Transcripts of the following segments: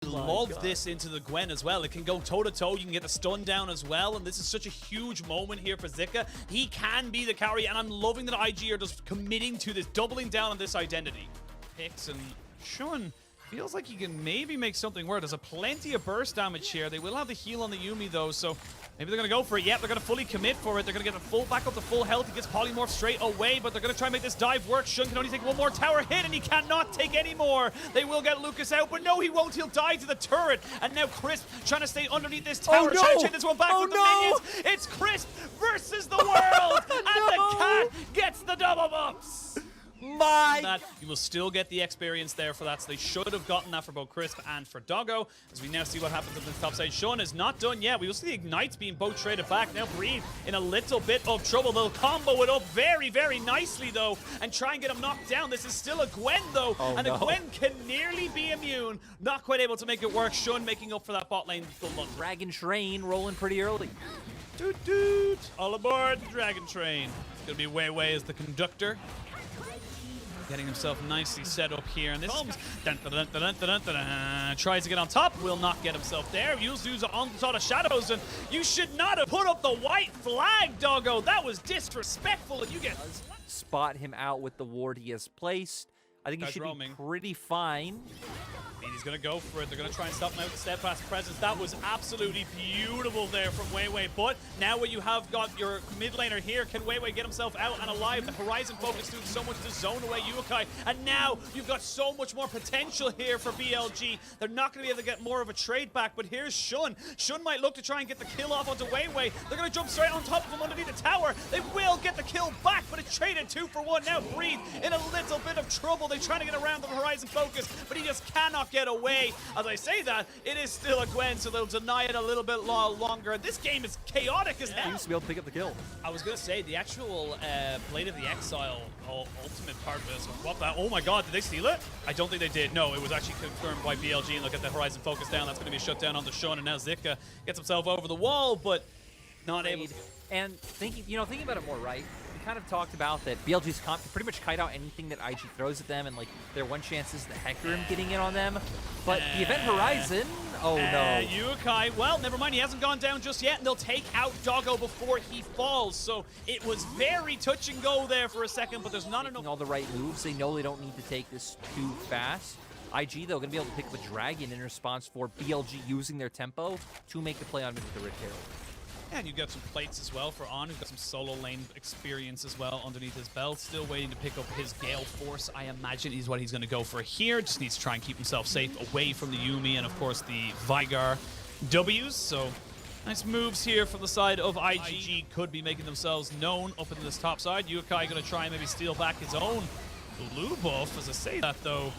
Love this into the Gwen as well. It can go toe-to-toe. You can get the stun down as well. And this is such a huge moment here for Zika. He can be the carry, and I'm loving that IG are just committing to this, doubling down on this identity. Picks and Xuân feels like he can maybe make something work. There's a plenty of burst damage here. They will have the heal on the Yuumi, though, so maybe they're going to go for it. Yep, they're going to fully commit for it. They're going to get the full back up to full health. He gets polymorph straight away, but they're going to try and make this dive work. Xuân can only take one more tower hit, and he cannot take any more. They will get Lucas out, but no, he won't. He'll die to the turret. And now Crisp trying to stay underneath this tower, trying to take this one back with the minions. It's Crisp versus the world, and the cat gets the double buffs. You will still get the experience there for that, so they should have gotten that for both Crisp and for Doggo. As we now see what happens on the top side. Xuân is not done yet. We will see the Ignites being both traded back. Now Breed in a little bit of trouble. They'll combo it up very, very nicely, though, and try and get him knocked down. This is still a Gwen, though, and a Gwen can nearly be immune. Not quite able to make it work. Xuân making up for that bot lane. Dragon Train rolling pretty early. Doot doot! All aboard the Dragon Train. It's going to be Wei Wei as the conductor. Getting himself nicely set up here, and this comes. Tries to get on top, will not get himself there. Yuzu's on the side of shadows, and you should not have put up the white flag, Doggo. That was disrespectful, and you get spot him out with the ward he has placed. I think he should be pretty fine. He's going to go for it. They're going to try and stop him out with steadfast presence. That was absolutely beautiful there from Wei Wei. But now when you have got your mid laner here, can Wei Wei get himself out and alive? The Horizon focus doing so much to zone away Ukai. And now you've got so much more potential here for BLG. They're not going to be able to get more of a trade back. But here's Xuân. Xuân might look to try and get the kill off onto Wei Wei. They're going to jump straight on top of him underneath the tower. They will get the kill back, but it's traded 2 for 1. Now Breed in a little bit of trouble. They're trying to get around the Horizon focus, but he just cannot get away. As I say that, it is still a Gwen, so they'll deny it a little bit longer. This game is chaotic as hell. He used to be able to pick up the kill. I was going to say, the actual Blade of the Exile ultimate part of this. What that? Oh my god, did they steal it? I don't think they did. No, it was actually confirmed by BLG, and look at the Horizon focus down. That's going to be a shutdown on the Xuân, and now Zika gets himself over the wall, but not able to. And thinking about it more, right? We kind of talked about that BLG's pretty much kite out anything that IG throws at them, and like their one chance is the Hecarim getting in on them. But the Event Horizon, oh no. Ukai, well, never mind, he hasn't gone down just yet, and they'll take out Doggo before he falls. So it was very touch and go there for a second, but there's not enough. All the right moves. They know they don't need to take this too fast. IG, though, going to be able to pick up a Dragon in response for BLG using their tempo to make the play on the Red Herald. And you've got some plates as well for On, who's got some solo lane experience as well underneath his belt. Still waiting to pick up his Gale Force, I imagine, is what he's going to go for here. Just needs to try and keep himself safe away from the Yuumi and, of course, the Veigar W's. So, nice moves here from the side of IG. Could be making themselves known up into this top side. Ukai going to try and maybe steal back his own blue buff. As I say that, though,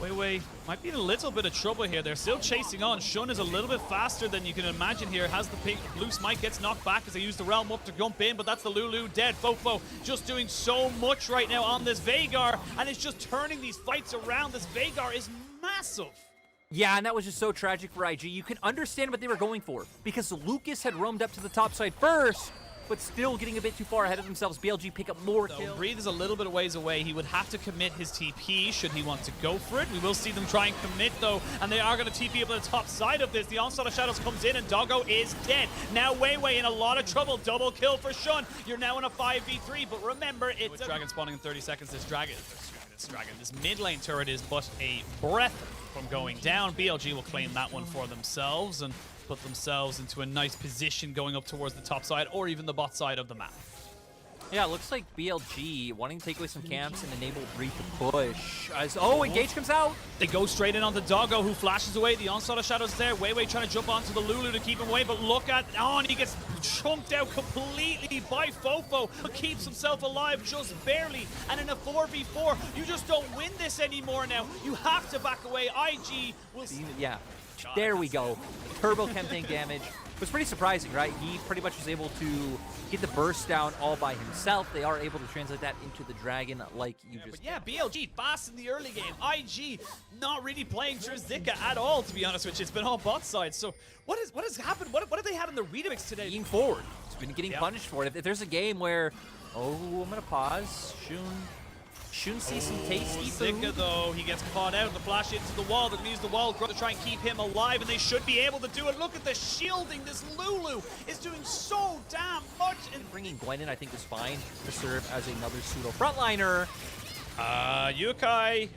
Wei Wei might be in a little bit of trouble here. They're still chasing on. Xuân is a little bit faster than you can imagine here. Has the pink blue smite, gets knocked back as they use the realm up to jump in, but that's the Lulu dead. Fofo just doing so much right now on this Veigar, and it's just turning these fights around. This Veigar is massive. Yeah, and that was just so tragic for IG. You can understand what they were going for, because Lucas had roamed up to the top side first, but still getting a bit too far ahead of themselves. BLG pick up more kills. Breathe is a little bit of ways away. He would have to commit his TP should he want to go for it. We will see them try and commit, though, and they are going to TP up at the top side of this. The Onslaught of Shadows comes in, and Doggo is dead. Now Wei Wei in a lot of trouble. Double kill for Xuân. You're now in a 5v3, but remember, it's a Dragon spawning in 30 seconds. This mid lane turret is but a breath from going down. BLG will claim that one for themselves and put themselves into a nice position going up towards the top side or even the bot side of the map. Yeah, it looks like BLG wanting to take away some camps and enable Breed to push. Engage comes out. They go straight in on the Doggo, who flashes away. The Onslaught of Shadows there. Wei Wei trying to jump onto the Lulu to keep him away, but look at On. He gets chunked out completely by Fofo, but keeps himself alive just barely. And in a 4v4, you just don't win this anymore now. You have to back away. IG will... Yeah. There we go. Turbo chem tank damage. It was pretty surprising, right? He pretty much was able to get the burst down all by himself. They are able to translate that into the Dragon like you just... But yeah, BLG fast in the early game. IG not really playing through Zika at all, to be honest with you. It's been all bot side. So what has happened? What have they had in the remix today? Being forward. He's been getting punished for it. If there's a game where... Oh, I'm going to pause. Xuân Shun sees some tasty food. Zika, though, he gets caught out. The flash into the wall. They're going to use the wall to try and keep him alive, and they should be able to do it. Look at the shielding. This Lulu is doing so damn much. And bringing Gwen in, I think, is fine to serve as another pseudo frontliner. Yukai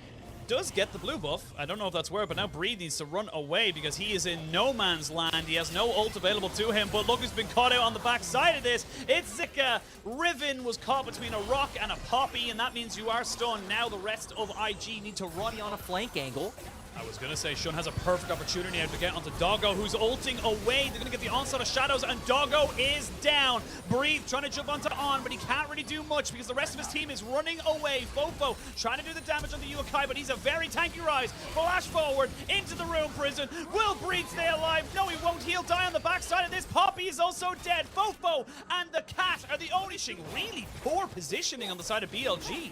does get the blue buff. I don't know if that's where, but now Breed needs to run away because he is in no man's land. He has no ult available to him, but look who's been caught out on the back side of this. It's Zika. Riven was caught between a rock and a poppy, and that means you are stunned. Now the rest of IG need to run on a flank angle. I was going to say, Xuân has a perfect opportunity now to get onto Doggo, who's ulting away. They're going to get the onslaught of shadows, and Doggo is down. Breathe, trying to jump onto On, but he can't really do much because the rest of his team is running away. Fofo trying to do the damage on the Yukai, but he's a very tanky Rise. Flash forward into the Rune Prison. Will Breed stay alive? No, he won't. He'll die on the backside of this. Poppy is also dead. Fofo and the Cat are the only thing. Really poor positioning on the side of BLG.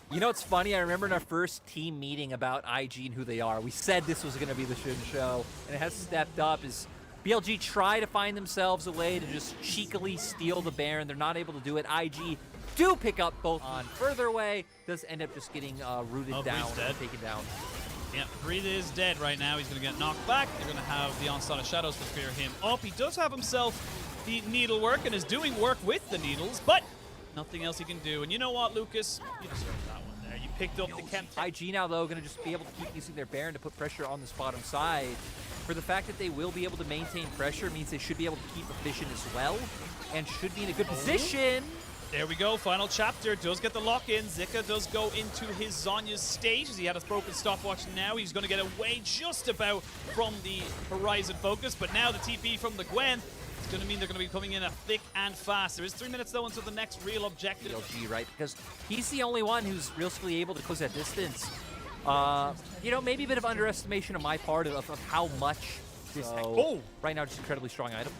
You know, it's funny, I remember in our first team meeting about IG and who they are, we said this was going to be the Xuân show, and it has stepped up as BLG try to find themselves a way to just cheekily steal the Baron. They're not able to do it. IG do pick up both on further away, does end up just getting rooted down, taken down. Yeah, Breathe is dead right now. He's going to get knocked back. They're going to have the onslaught of shadows to clear him up. He does have himself the needlework and is doing work with the needles, but nothing else he can do. And you know what, Lucas? You deserve that one there. You picked up the Kemp. IG now, though, going to just be able to keep using their Baron to put pressure on this bottom side. For the fact that they will be able to maintain pressure means they should be able to keep efficient as well and should be in a good position. There we go. Final chapter does get the lock in. Zika does go into his Zhonya's state as he had a broken stopwatch. Now he's going to get away just about from the Horizon focus, but now the TP from the Gwen it's going to mean they're going to be coming in thick and fast. There is 3 minutes, though, until the next real objective. BLG, right? Because he's the only one who's really able to close that distance. You know, maybe a bit of underestimation on my part of how much this right now just incredibly strong item.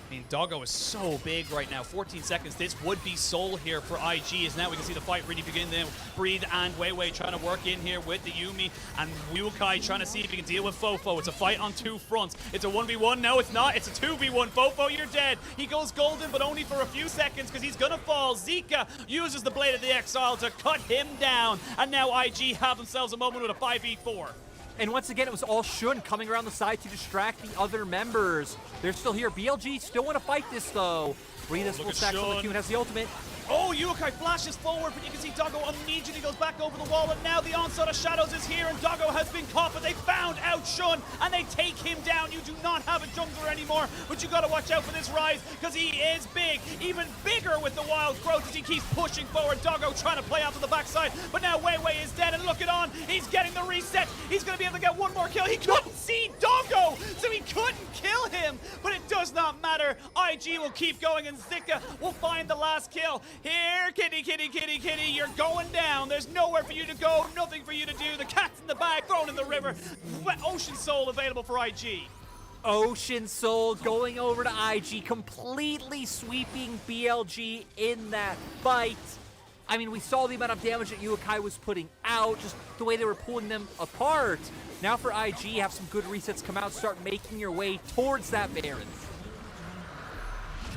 I mean, Doggo is so big right now. 14 seconds. This would be soul here for IG. As now we can see the fight really begin. Then Breathe and Weiwei trying to work in here with the Yuumi. And Yukai trying to see if he can deal with Fofo. It's a fight on 2 fronts. It's a 1v1. No, it's not. It's a 2v1. Fofo, you're dead. He goes golden, but only for a few seconds because he's going to fall. Zika uses the Blade of the Exile to cut him down. And now IG have themselves a moment with a 5v4. And once again, it was all Xuân coming around the side to distract the other members. They're still here. BLG still want to fight this, though. Breathe this full stack on the Q and has the ultimate. Oh, Yukai flashes forward, but you can see Doggo immediately goes back over the wall, and now the onslaught of shadows is here, and Doggo has been caught, but they found out Xuân, and they take him down. You do not have a jungler anymore, but you got to watch out for this Rise, because he is big, even bigger with the wild growth as he keeps pushing forward. Doggo trying to play out to the backside, but now Weiwei is dead, and look it on. He's getting the reset. He's going to be able to get one more kill. He couldn't see Doggo, so he couldn't kill him, but it does not matter. IG will keep going, and Zika will find the last kill. Here, kitty, kitty, kitty, kitty, you're going down. There's nowhere for you to go, nothing for you to do. The cat's in the bag, thrown in the river. Ocean Soul available for IG. Ocean Soul going over to IG, completely sweeping BLG in that fight. I mean, we saw the amount of damage that Yukai was putting out, just the way they were pulling them apart. Now for IG, have some good resets come out, start making your way towards that Baron.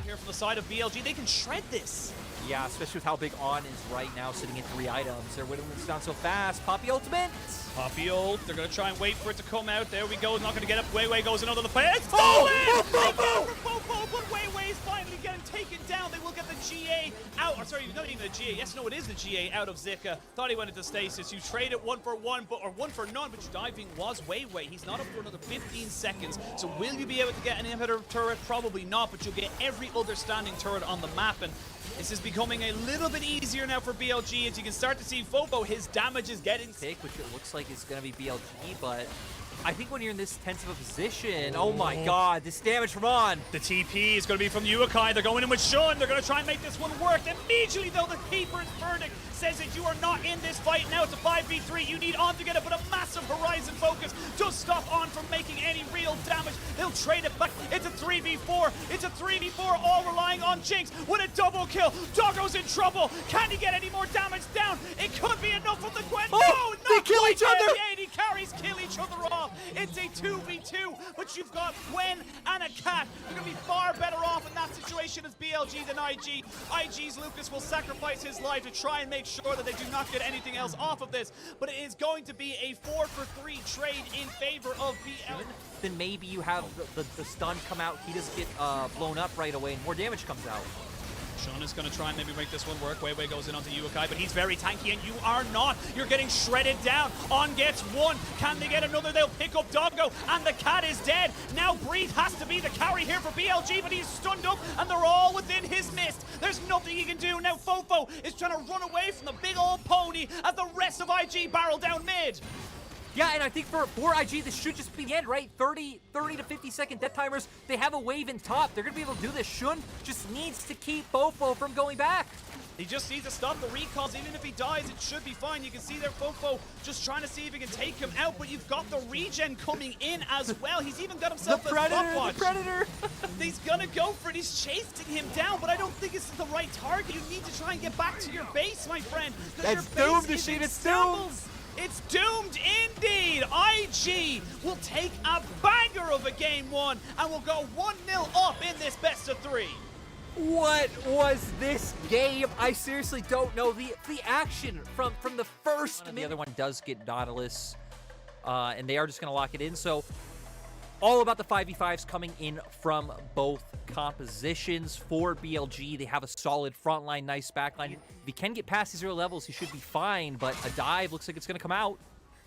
Here from the side of BLG, they can shred this. Yeah, especially with how big On is right now, sitting at 3 items. They're winning this down so fast. Poppy ultimate. Poppy ult. They're going to try and wait for it to come out. There we go. Not going to get up. Weiwei goes another fight. It's stolen! Fofo, but Weiwei is finally getting taken down. They will get the GA out. Or sorry, not even the GA. Yes, no, it is the GA out of Zika. Thought he went into stasis. You trade it 1 for 1, or 1 for none, but your diving was Weiwei. He's not up for another 15 seconds. So will you be able to get an inhibitor turret? Probably not, but you'll get every other standing turret on the map. And this is becoming a little bit easier now for BLG as you can start to see Fofo, his damage is getting pick, which it looks like is going to be BLG, but I think when you're in this tense of a position, oh my god, this damage from On. The TP is going to be from Yukai. They're going in with Xuân. They're going to try and make this one work. Immediately, though, the Keeper's verdict says that you are not in this fight. Now it's a 5v3. You need On to get it, but a massive Horizon focus does stop On from making any real damage. They'll trade it back. It's a 3v4. It's a 3v4, all relying on Jinx with a double kill. Doggo's in trouble. Can he get any more damage down? It could be enough from the Gwen. Oh, no, they kill each other. He carries kill each other off. It's a 2v2, but you've got Gwen and a cat. You're going to be far better off in that situation as BLG than IG. IG's Lucas will sacrifice his life to try and make sure that they do not get anything else off of this, but it is going to be a 4-for-3 trade in favor of BLG. Then maybe you have the stun come out, he doesn't get blown up right away, and more damage comes out. Xuân is going to try and maybe make this one work. Weiwei goes in onto Yukai, but he's very tanky, and you are not. You're getting shredded down. On gets one. Can they get another? They'll pick up Doggo, and the cat is dead. Now Breathe has to be the carry here for BLG, but he's stunned up, and they're all within his mist. There's nothing he can do. Now Fofo is trying to run away from the big old pony as the rest of IG barrel down mid. Yeah, and I think for IG, this should just be the end, right? 30 to 50 second death timers. They have a wave in top. They're going to be able to do this. Xuân just needs to keep Fofo from going back. He just needs to stop the recalls. Even if he dies, it should be fine. You can see there Fofo just trying to see if he can take him out, but you've got the regen coming in as well. He's even got himself the Predator, the Predator. He's gonna go for it. He's chasing him down, but I don't think it's the right target. You need to try and get back to your base, my friend. That's doomed, Machine. It's doomed. It's doomed indeed. IG will take a banger of a game one and will go 1-0 up in this best of 3. What was this game? I seriously don't know. The action from the first minute. The other one does get Nautilus, and they are just going to lock it in. So all about the 5v5s coming in from both compositions. For BLG, they have a solid front line, nice back line. If he can get past these 0 levels, he should be fine, but a dive looks like it's going to come out.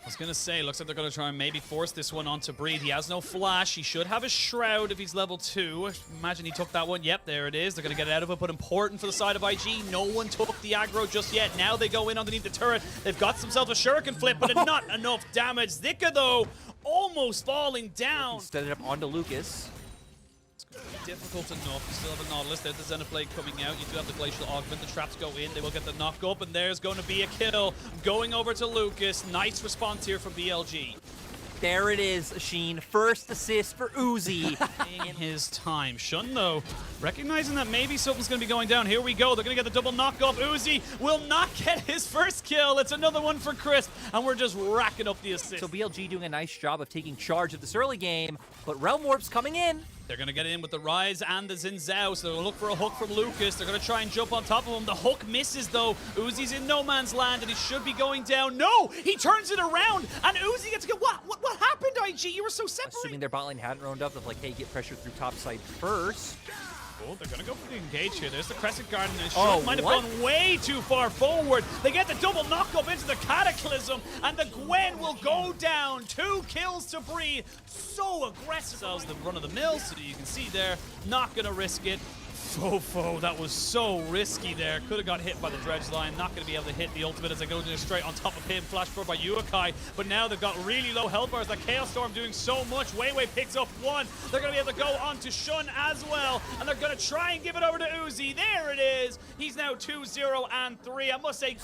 I was going to say, looks like they're going to try and maybe force this one onto Breathe. He has no flash. He should have a Shroud if he's level 2. Imagine he took that one. Yep, there it is. They're going to get it out of it, but important for the side of IG. No one took the aggro just yet. Now they go in underneath the turret. They've got themselves a Shuriken flip, but not enough damage. Zika, though, almost falling down. Set it up onto Lucas. Difficult enough. You still have a Nautilus. There's the Xenoblade coming out. You do have the Glacial Augment. The traps go in. They will get the knock up, and there's going to be a kill. Going over to Lucas. Nice response here from BLG. There it is, Sheen. First assist for Uzi. In his time. Xuân, though, recognizing that maybe something's going to be going down. Here we go. They're going to get the double knock off. Uzi will not get his first kill. It's another one for Chris, and we're just racking up the assists. So BLG doing a nice job of taking charge of this early game, but Realm Warp's coming in. They're going to get in with the Rise and the Xin Zhao, so they'll look for a hook from Lucas. They're going to try and jump on top of him. The hook misses, though. Uzi's in no man's land, and he should be going down. No! He turns it around, and Uzi gets to go. What happened, IG? You were so separated. Assuming their bot lane hadn't roamed up, of like, hey, get pressure through top side first. Oh, they're going to go for the engage here. There's the Crescent Guard, and Xuân might have gone way too far forward. They get the double knock up into the Cataclysm, and the Gwen will go down. 2 kills to Breathe. So aggressive. The run-of-the-mill, so you can see there, not going to risk it. Fofo, that was so risky there. Could have got hit by the dredge line. Not going to be able to hit the ultimate as they go straight on top of him. Flash forward by Yukai. But now they've got really low health bars. That Chaos Storm doing so much. Weiwei picks up 1. They're going to be able to go on to Xuân as well. And they're going to try and give it over to Uzi. There it is. He's now 2-0 and 3. I must say,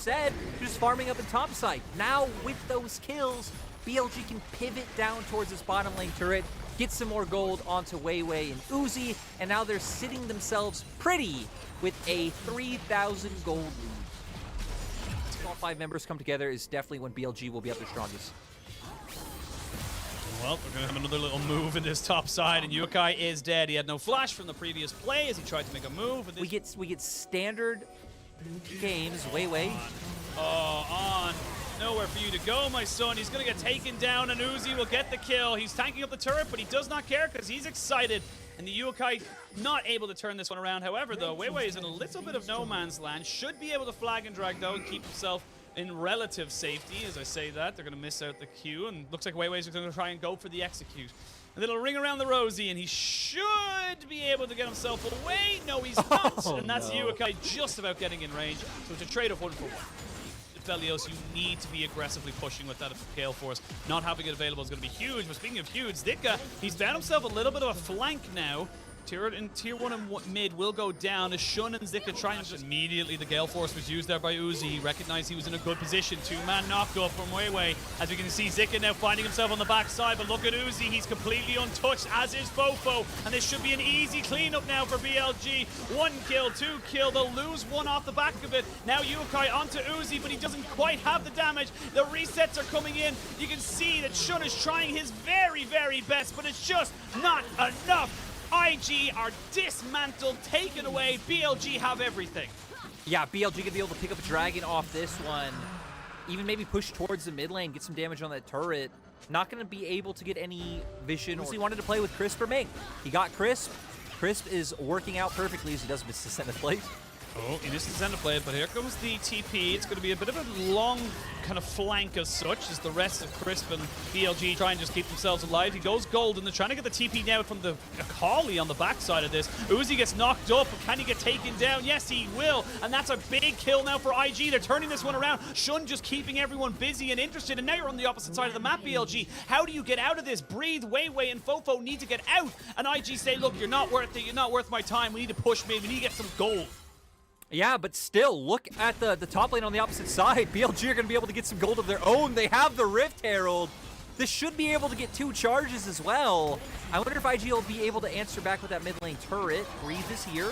just farming up in top side. Now with those kills, BLG can pivot down towards this bottom lane turret, get some more gold onto Weiwei and Uzi, and now they're sitting themselves pretty with a 3,000 gold lead. All 5 members come together is definitely when BLG will be at their strongest. Well, we're going to have another little move in this top side, and Yukai is dead. He had no flash from the previous play as he tried to make a move. And we get standard games. Weiwei. On. Nowhere for you to go, my son. He's going to get taken down, and Uzi will get the kill. He's tanking up the turret, but he does not care because he's excited. And the Yukai not able to turn this one around. However, though, Weiwei is in a little bit of no man's land. Should be able to flag and drag, though, and keep himself in relative safety. As I say that, they're going to miss out the Q, and looks like Weiwei's going to try and go for the execute. A little ring around the rosy, and he should be able to get himself away. No, he's not. And that's Yukai just about getting in range. So it's a trade of 1 for 1. Velios, you need to be aggressively pushing with that Gale Force. Not having it available is going to be huge. But speaking of huge, Zika, he's found himself a little bit of a flank now. Tier 1 and mid will go down as Xuân and Zika trying to just... Immediately the Gale Force was used there by Uzi. He recognized he was in a good position. Two-man knock-up from Weiwei. As we can see, Zika now finding himself on the backside, but look at Uzi. He's completely untouched, as is Fofo. And this should be an easy cleanup now for BLG. 1 kill, 2 kill. They'll lose 1 off the back of it. Now Yukai onto Uzi, but he doesn't quite have the damage. The resets are coming in. You can see that Xuân is trying his very, very best, but it's just not enough. IG are dismantled, taken away. BLG have everything. Yeah, BLG gonna be able to pick up a dragon off this one. Even maybe push towards the mid lane, get some damage on that turret. Not gonna be able to get any vision. He wanted to play with Crisp or Ming. He got Crisp. Crisp is working out perfectly as he does miss the center plate. Oh, he missed the center plate, but here comes the TP. It's going to be a bit of a long kind of flank as such as the rest of Crisp and BLG try and just keep themselves alive. He goes gold, and they're trying to get the TP now from the Akali on the backside of this. Uzi gets knocked up, but can he get taken down? Yes, he will, and that's a big kill now for IG. They're turning this one around. Xuân just keeping everyone busy and interested, and now you're on the opposite side of the map, BLG. How do you get out of this? Breathe, Weiwei, and Fofo need to get out, and IG say, look, you're not worth it. You're not worth my time. We need to push mid. We need to get some gold. Yeah, but still, look at the top lane on the opposite side. BLG are going to be able to get some gold of their own. They have the Rift Herald. This should be able to get 2 charges as well. I wonder if IG will be able to answer back with that mid lane turret. Breathe is here.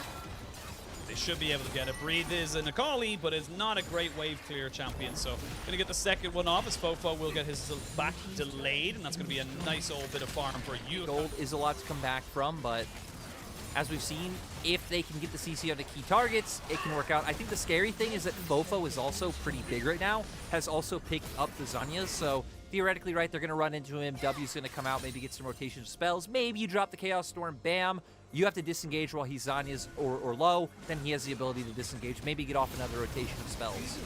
They should be able to get it. Breathe is an Akali, but is not a great wave clear champion. So going to get the second one off as Fofo will get his back delayed, and that's going to be a nice old bit of farm for you. Gold is a lot to come back from, but as we've seen, if they can get the CC onto key targets, it can work out. I think the scary thing is that Fofo is also pretty big right now, has also picked up the Zanyas, so theoretically, right, they're going to run into him. W's going to come out, maybe get some rotation spells. Maybe you drop the Chaos Storm, bam. You have to disengage while he's Zanyas or low, then he has the ability to disengage, maybe get off another rotation of spells.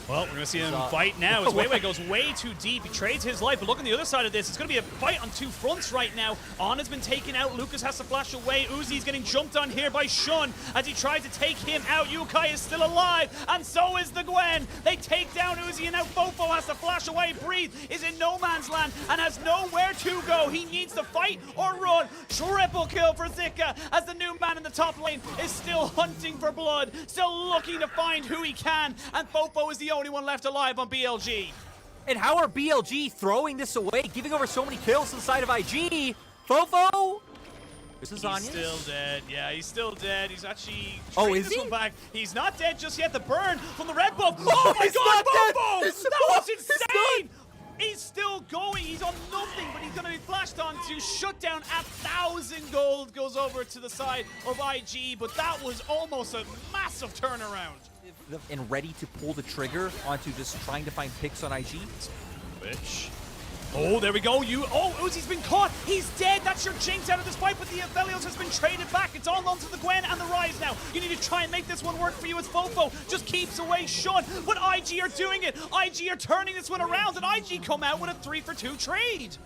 Well, we're going to see him fight now as Weiwei goes way too deep. He trades his life, but look on the other side of this. It's going to be a fight on 2 fronts right now. On has been taken out. Lucas has to flash away. Uzi's getting jumped on here by Xuân as he tries to take him out. Yukai is still alive, and so is the Gwen. They take down Uzi, and now Fofo has to flash away. Breathe is in no man's land and has nowhere to go. He needs to fight or run. Triple kill for Zika as the new man in the top lane is still hunting for blood, still looking to find who he can, and Fofo is the only one left alive on BLG. And how are BLG throwing this away, giving over so many kills to the side of IG? Fofo? He's still dead. Yeah, he's still dead. He's actually is this he? one back. He's not dead just yet. The burn from the red buff. Oh my God, Fofo! That was insane! He's still going. He's on nothing, but he's going to be flashed on to shut down. 1,000 gold goes over to the side of IG, but that was almost a massive turnaround. And ready to pull the trigger onto just trying to find picks on IG. Bitch. Oh, there we go. Uzi's been caught. He's dead. That's your Jinx out of this fight, but the Aphelios has been traded back. It's all onto the Gwen and the Ryze now. You need to try and make this one work for you as Fofo just keeps away Xuân, but IG are doing it. IG are turning this one around, and IG come out with a 3-for-2 trade.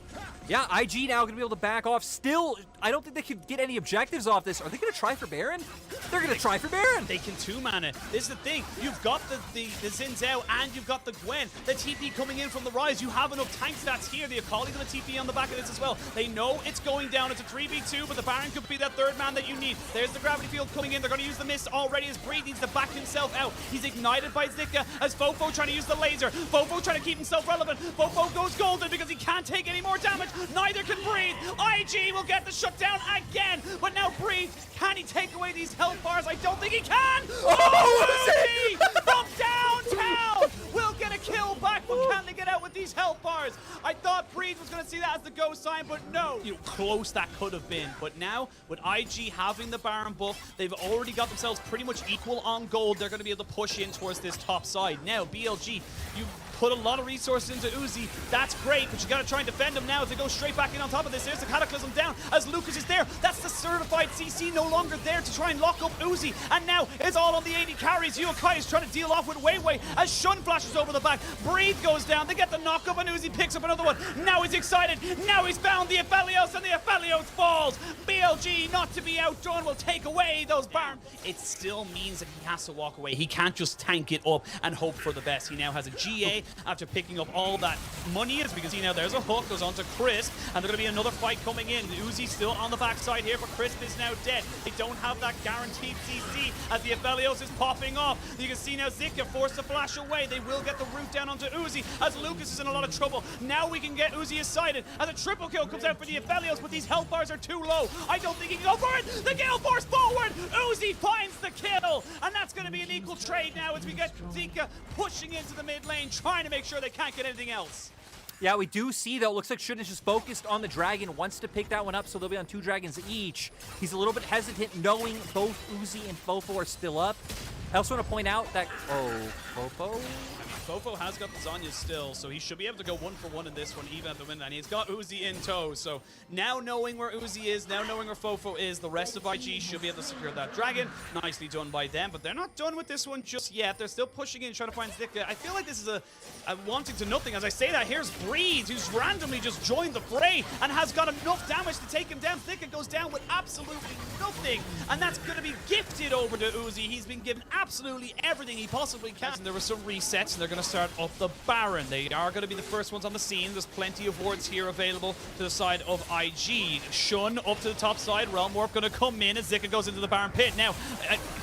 Yeah, IG now going to be able to back off. Still, I don't think they could get any objectives off this. Are they going to try for Baron? They're going to try for Baron. They can 2-man it. This is the thing. You've got the Xin Zhao and you've got the Gwen. The TP coming in from the Ryze. You have enough tank stats here. The Akali's going to TP on the back of this as well. They know it's going down. It's a 3v2, but the Baron could be that 3rd man that you need. There's the gravity field coming in. They're going to use the mist already as Breathe needs to back himself out. He's ignited by Zika as Fofo trying to use the laser. Fofo trying to keep himself relevant. Fofo goes golden because he can't take any more damage. Neither can Breathe. IG will get the shutdown again, but now Breathe, can he take away these health bars? I don't think he can. Oh, Uzi from downtown will get a kill back, but can they get out with these health bars? I thought Breathe was going to see that as the go sign, but no. Close that could have been, but now with IG having the Baron buff, they've already got themselves pretty much equal on gold. They're going to be able to push in towards this top side. Now, BLG, you put a lot of resources into Uzi. That's great, but you got to try and defend him now as they go straight back in on top of this. There's the Cataclysm down as Lucas is there. That's the certified CC no longer there to try and lock up Uzi. And now it's all on the 80 carries. Yukai is trying to deal off with Weiwei as Xuân flashes over the back. Breathe goes down. They get the knock up and Uzi picks up another one. Now he's excited. Now he's found the Aphelios and the Aphelios falls. BLG, not to be outdone, will take away those Baron. It still means that he has to walk away. He can't just tank it up and hope for the best. He now has a GA after picking up all that money. As we can see now, there's a hook, goes on to Crisp, and there's going to be another fight coming in. Uzi still on the backside here, but Crisp is now dead. They don't have that guaranteed CC as the Aphelios is popping off. You can see now Zika forced to flash away. They will get the root down onto Uzi as Lucas is in a lot of trouble. Now we can get Uzi aside as a triple kill comes out for the Aphelios, but these health bars are too low. I don't think he can go for it. The Gale Force forward. Uzi finds the kill, and that's going to be an equal trade now as we get Zika pushing into the mid lane, trying to make sure they can't get anything else. Yeah, we do see, though, it looks like Xuân is just focused on the dragon, wants to pick that one up, so they'll be on 2 dragons each. He's a little bit hesitant, knowing both Uzi and Fofo are still up. I also want to point out that... Oh, Fofo? Fofo has got the Zanya still, so he should be able to go 1-for-1 in this one, even at the win, and he's got Uzi in tow. So now knowing where Uzi is, now knowing where Fofo is, the rest of IG should be able to secure that dragon. Nicely done by them, but they're not done with this one just yet. They're still pushing in, trying to find Zika. I feel like this is a wanting to nothing. As I say that, here's Breeze, who's randomly just joined the fray and has got enough damage to take him down. Zika goes down with absolutely nothing, and that's going to be gifted over to Uzi. He's been given absolutely everything he possibly can. And there were some resets, and they're going to start up the Baron. They are going to be the first ones on the scene. There's plenty of wards here available to the side of IG. Xuân up to the top side. Realm Warp going to come in as Zika goes into the Baron pit. Now,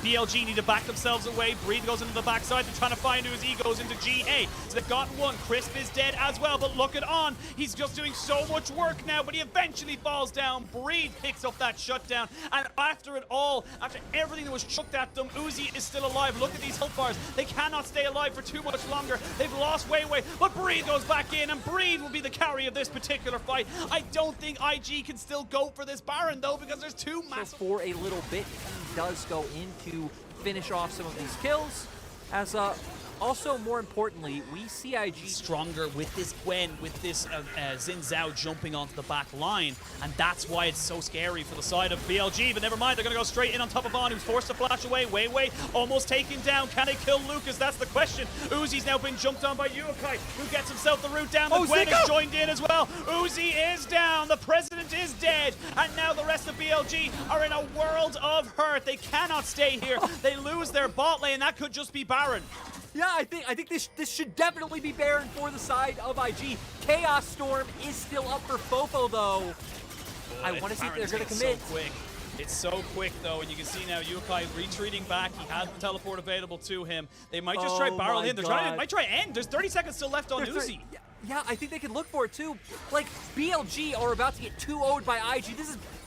BLG need to back themselves away. Breathe goes into the backside. They're trying to find Uzi. Goes into GA. So they've got one. Crisp is dead as well, but look at On. He's just doing so much work now, but he eventually falls down. Breathe picks up that shutdown, and after it all, after everything that was chucked at them, Uzi is still alive. Look at these health bars. They cannot stay alive for too much longer. They've lost Wei, but Breathe goes back in, and Breathe will be the carry of this particular fight. I don't think IG can still go for this Baron, though, because there's two massive... So for a little bit, he does go in to finish off some of these kills, as also, more importantly, we see IG stronger with this Gwen, with this Xin Zhao jumping onto the back line, and that's why it's so scary for the side of BLG. But never mind, they're going to go straight in on top of On, who's forced to flash away. Wei almost taken down. Can they kill Lucas? That's the question. Uzi's now been jumped on by Yukai, who gets himself the route down. The Gwen is joined in as well. Uzi is down. The president is dead, and now the rest of BLG are in a world of hurt. They cannot stay here. They lose their bot lane. That could just be Baron. Yeah, I think this should definitely be Baron for the side of IG. Chaos Storm is still up for Fofo, though. I want to see if they're going to commit. So quick. It's so quick, though, and you can see now Yukai retreating back. He has the teleport available to him. They might just try barrel in. They might try end. There's 30 seconds still left on Uzi. Yeah, I think they can look for it, too. Like, BLG are about to get 2-0'd by IG.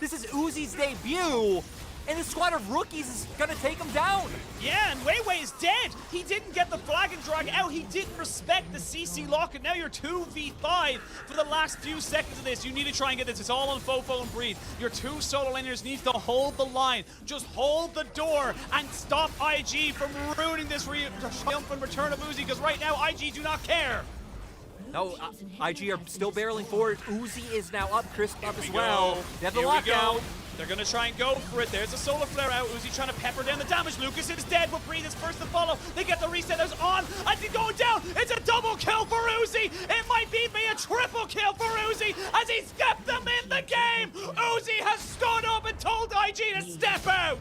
This is Uzi's debut. And his squad of rookies is going to take him down. Yeah, and Wei is dead. He didn't get the flag and drag out. He didn't respect the CC lock, and now you're 2v5 for the last few seconds of this. You need to try and get this. It's all on Fofo and Breathe. Your two solo laners need to hold the line. Just hold the door and stop IG from ruining this triumphant return of Uzi, because right now IG do not care. No, IG are still barreling forward. Uzi is now up, Crisp up as well. They have the lockdown. They're going to try and go for it. There's a solar flare out. Uzi trying to pepper down the damage. Lucas is dead, but Breathe is first to follow. They get the reset. There's On. I think going down. It's a double kill for Uzi. It might be a triple kill for Uzi as he's kept them in the game. Uzi has stood up and told IG to step out.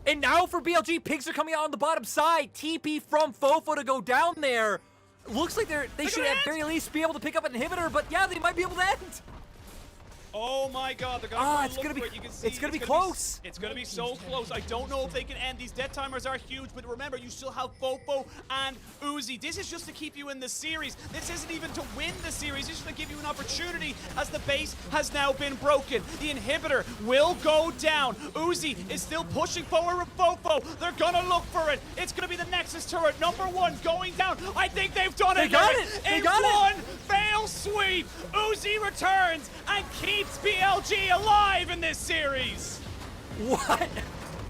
And now for BLG, pigs are coming out on the bottom side. TP from Fofo to go down there. Looks like they should at very least be able to pick up an inhibitor, but yeah, they might be able to end. Oh my God, they're gonna it's gonna be close. It's gonna be so close. I don't know if they can end. These death timers are huge, but remember, you still have Fofo and Uzi. This is just to keep you in the series. This isn't even to win the series. It's just to give you an opportunity, as the base has now been broken. The inhibitor will go down. Uzi is still pushing forward with Fofo. They're gonna look for it. It's gonna be the Nexus turret, #1, going down. I think they've done it. They got it. In one fail sweep, Uzi returns and keeps BLG alive in this series.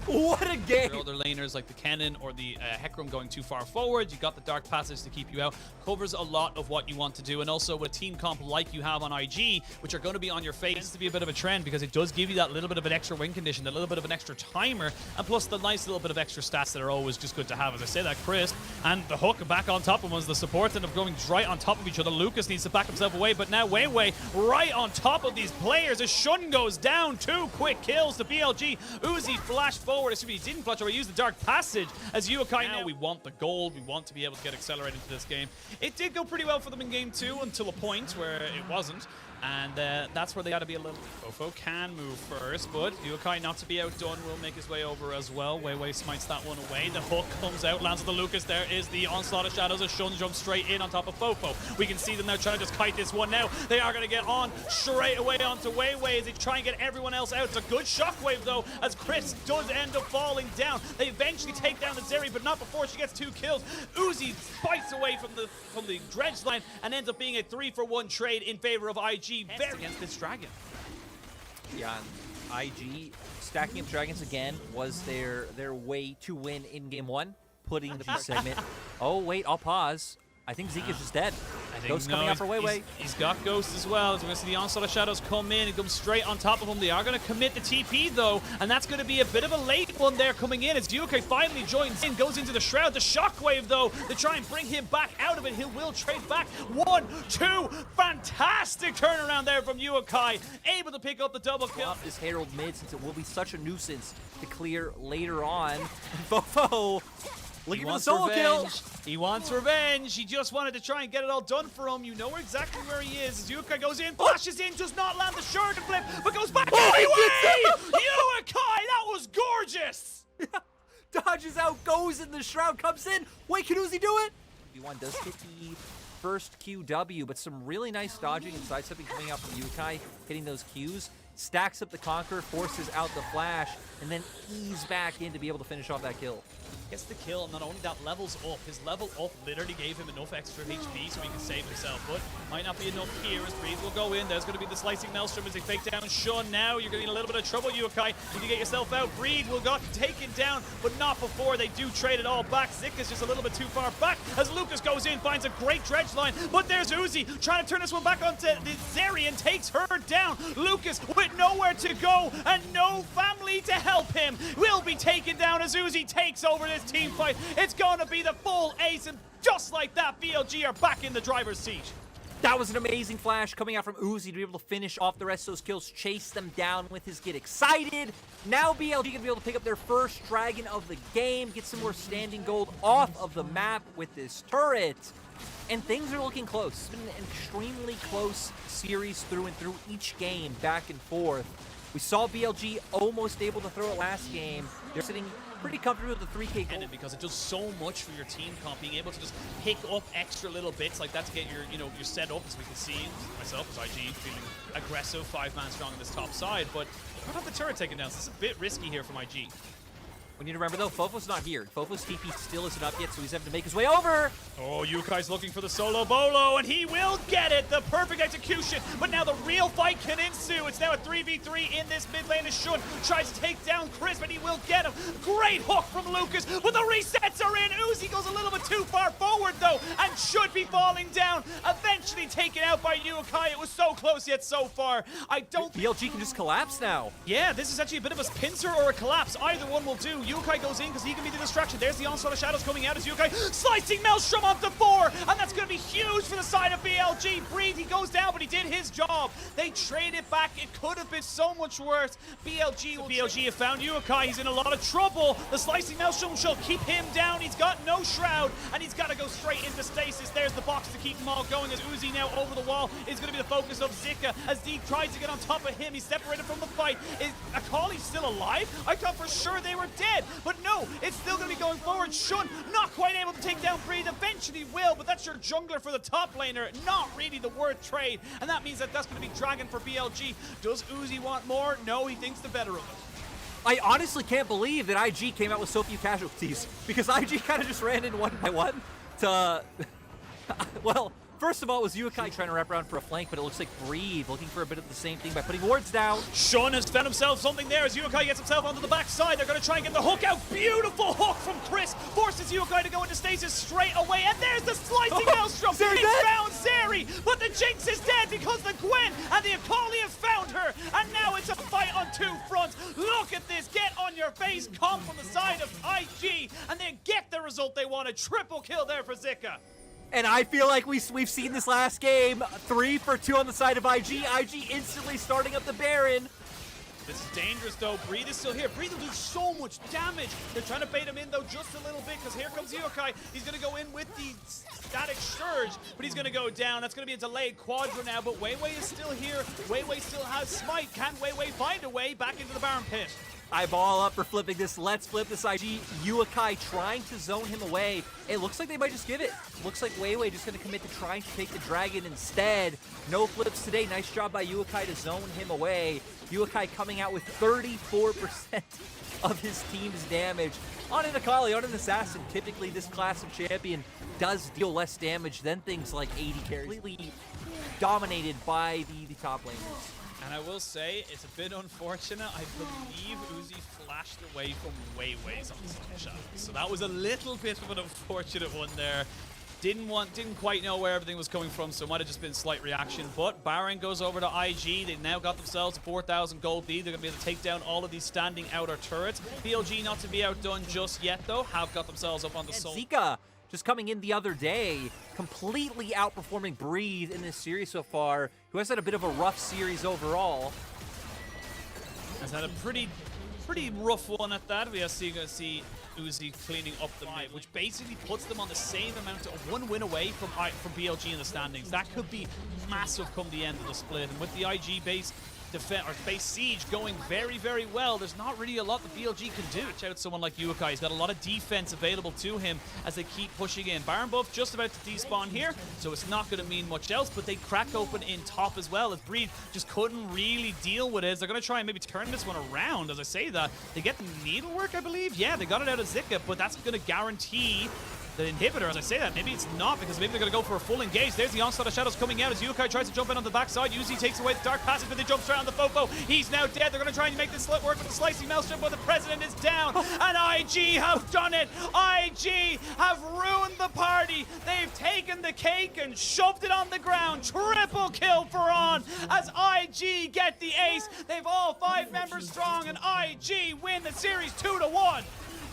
What a game. Other laners like the Kennen or the Hecarim going too far forward. You got the Dark Passage to keep you out. Covers a lot of what you want to do. And also with a team comp like you have on IG, which are going to be on your face, tends to be a bit of a trend because it does give you that little bit of an extra win condition, that little bit of an extra timer, and plus the nice little bit of extra stats that are always just good to have. As I say that, Crisp and the Hook back on top of him as the supports end up going right on top of each other. Lucas needs to back himself away, but now Wei right on top of these players as Xuân goes down. 2 quick kills to BLG. Uzi flash forward. Assuming he didn't clutch or use the Dark Passage as Yukai now. We want the gold. We want to be able to get accelerated into this game. It did go pretty well for them in game 2 until a point where it wasn't. And that's where they got to be a little... Fofo can move first, but Yukai, not to be outdone, will make his way over as well. Wei smites that one away. The hook comes out, lands on the Lucas. There is the onslaught of shadows as Xuân jumps straight in on top of Fofo. We can see them now trying to just kite this one now. They are going to get on straight away onto Wei as they try and get everyone else out. It's a good shockwave, though, as Chris does end up falling down. They eventually take down the Zeri, but not before she gets 2 kills. Uzi bites away from the dredge line and ends up being a 3-for-1 trade in favor of IG. Very against this dragon. Yeah, IG stacking up dragons again was their way to win in game 1, putting the segment. Oh wait, I'll pause. I think Zeke is just dead. Ghost coming out for Wei. He's got Ghost as well. As we're going to see the Onslaught of Shadows come in and come straight on top of him. They are going to commit the TP, though, and that's going to be a bit of a late one there coming in as Yukai finally joins in, goes into the Shroud. The Shockwave, though, to try and bring him back out of it. He will trade back. 1, 2. Fantastic turnaround there from Yukai. Able to pick up the double kill. Off this Herald mid, since it will be such a nuisance to clear later on. Fofo looking for the solo kill. He wants revenge. He just wanted to try and get it all done for him. You know exactly where he is. As Yukai goes in, flashes in, does not land the shard and flip, but goes back anyway! Yukai, that was gorgeous! Dodges out, goes in the Shroud, comes in. Wait, can Uzi do it? V1 does hit the first QW, but some really nice dodging and sidestepping coming out from Yukai, hitting those Qs. Stacks up the Conqueror, forces out the flash, and then ease back in to be able to finish off that kill. Gets the kill, and not only that, levels up. His level up literally gave him enough extra HP so he can save himself, but might not be enough here as Breathe will go in. There's going to be the Slicing Maelstrom as they fake down Xuân now. You're going to get a little bit of trouble, Yukai. You can get yourself out. Breathe will got taken down, but not before they do trade it all back. Zika's just a little bit too far back as Lucas goes in, finds a great dredge line, but there's Uzi trying to turn this one back onto the Zeri and takes her down. Lucas with nowhere to go and no family to help him will be taken down as Uzi takes over this team fight. It's going to be the full ace, and just like that, BLG are back in the driver's seat. That was an amazing flash coming out from Uzi to be able to finish off the rest of those kills, chase them down with his Get Excited. Now BLG going to be able to pick up their first dragon of the game, get some more standing gold off of the map with this turret. And things are looking close. It's been an extremely close series through and through, each game, back and forth. We saw BLG almost able to throw it last game. They're sitting pretty comfortable with the 3K gold. Because it does so much for your team comp, being able to just pick up extra little bits like that to get your, your set up, as we can see myself as IG feeling aggressive, 5-man strong on this top side. But what about the turret taken down? So this is a bit risky here from IG. We need to remember, though, Fofo's not here. Fofo's TP still isn't up yet, so he's having to make his way over. Oh, Yukai's looking for the solo bolo, and he will get it. The perfect execution, but now the real fight can ensue. It's now a 3v3 in this mid lane as Xuân tries to take down Chris, but he will get him. Great hook from Lucas, but the resets are in. Uzi goes a little bit too far forward, though, and should be falling down. Eventually taken out by Yukai. It was so close yet so far. I don't... BLG can just collapse now. Yeah, this is actually a bit of a pincer or a collapse. Either one will do. Yukai goes in because he can be the distraction. There's the Onslaught of Shadows coming out as Yukai slicing Maelstrom onto 4, and that's going to be huge for the side of BLG. Breathe, he goes down, but he did his job. They trade it back. It could have been so much worse. BLG have found Yukai. He's in a lot of trouble. The slicing Maelstrom shall keep him down. He's got no shroud, and he's got to go straight into stasis. There's the box to keep them all going as Uzi now over the wall is going to be the focus of Zika as Deke tries to get on top of him. He's separated from the fight. Is Akali still alive? I thought for sure they were dead, but no, it's still going to be going forward. Xuân not quite able to take down Breathe. Eventually will, but that's your jungler for the top laner. Not really the worth trade, and that means that that's going to be Dragon for BLG. Does Uzi want more? No, he thinks the better of it. I honestly can't believe that IG came out with so few casualties, because IG kind of just ran in one by one to... well, first of all, it was Yukai trying to wrap around for a flank, but it looks like Breathe looking for a bit of the same thing by putting wards down. Xuân has found himself something there as Yukai gets himself onto the backside. They're going to try and get the hook out. Beautiful hook from Chris. Forces Yukai to go into stasis straight away. And there's the slicing Maelstrom. It's found Zeri, but the Jinx is dead because the Gwen and the Akali have found her. And now it's a fight on two fronts. Look at this. Get on your face. Come from the side of IG. And then get the result they wanted. Triple kill there for Zika. And I feel like we've seen this last game. 3 for 2 on the side of IG. IG instantly starting up the Baron. This is dangerous though. Breathe is still here. Breathe will do so much damage. They're trying to bait him in though just a little bit because here comes Yokai. He's going to go in with the static surge, but he's going to go down. That's going to be a delayed quadra now, but Weiwei is still here. Weiwei still has smite. Can Weiwei find a way back into the Baron pit? Eyeball up for flipping this. Let's flip this IG. Yuakai trying to zone him away. It looks like they might just give it. Looks like Weiwei just going to commit to trying to take the dragon instead. No flips today. Nice job by Yuakai to zone him away. Yuakai coming out with 34% of his team's damage. On an Akali, on an Assassin, typically this class of champion does deal less damage than things like AD carries. Completely dominated by the top laners. And I will say, it's a bit unfortunate. I believe Uzi flashed away from Weiwei's on the shot. So that was a little bit of an unfortunate one there. Didn't quite know where everything was coming from, so it might have just been slight reaction. But Baron goes over to IG. They've now got themselves a 4,000 gold lead. They're going to be able to take down all of these standing outer turrets. BLG not to be outdone just yet, though. Have got themselves up on the soul. Zika just coming in the other day, completely outperforming Breathe in this series so far, who has had a bit of a rough series overall. Has had a pretty rough one at that. We are see Uzi cleaning up the mid, which basically puts them on the same amount of one win away from BLG in the standings. That could be massive come the end of the split. And with the IG base base siege going very, very well, there's not really a lot the BLG can do. Check out someone like Yuakai. He's got a lot of defense available to him as they keep pushing in. Baron buff just about to despawn here, so it's not going to mean much else, but they crack open in top as well as Breed just couldn't really deal with it. They're going to try and maybe turn this one around. As I say that, they get the needlework, I believe. Yeah, they got it out of Zika, but that's going to guarantee the inhibitor. As I say that, maybe it's not, because maybe they're going to go for a full engage. There's the onslaught of shadows coming out as Yukai tries to jump in on the backside. Uzi takes away the dark passage, but they jump straight on the Fofo. He's now dead. They're going to try and make this work with the slicing maelstrom, but the president is down, and IG have done it. IG have ruined the party. They've taken the cake and shoved it on the ground. Triple kill for On as IG get the ace. They've all 5 members strong, and IG win the series 2-1.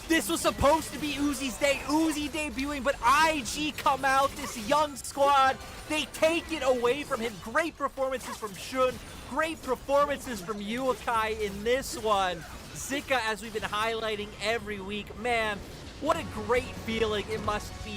This was supposed to be Uzi's day, Uzi debuting, but IG come out, this young squad, they take it away from him. Great performances from Xuân, great performances from Yuakai in this one. Zika, as we've been highlighting every week, man, what a great feeling it must be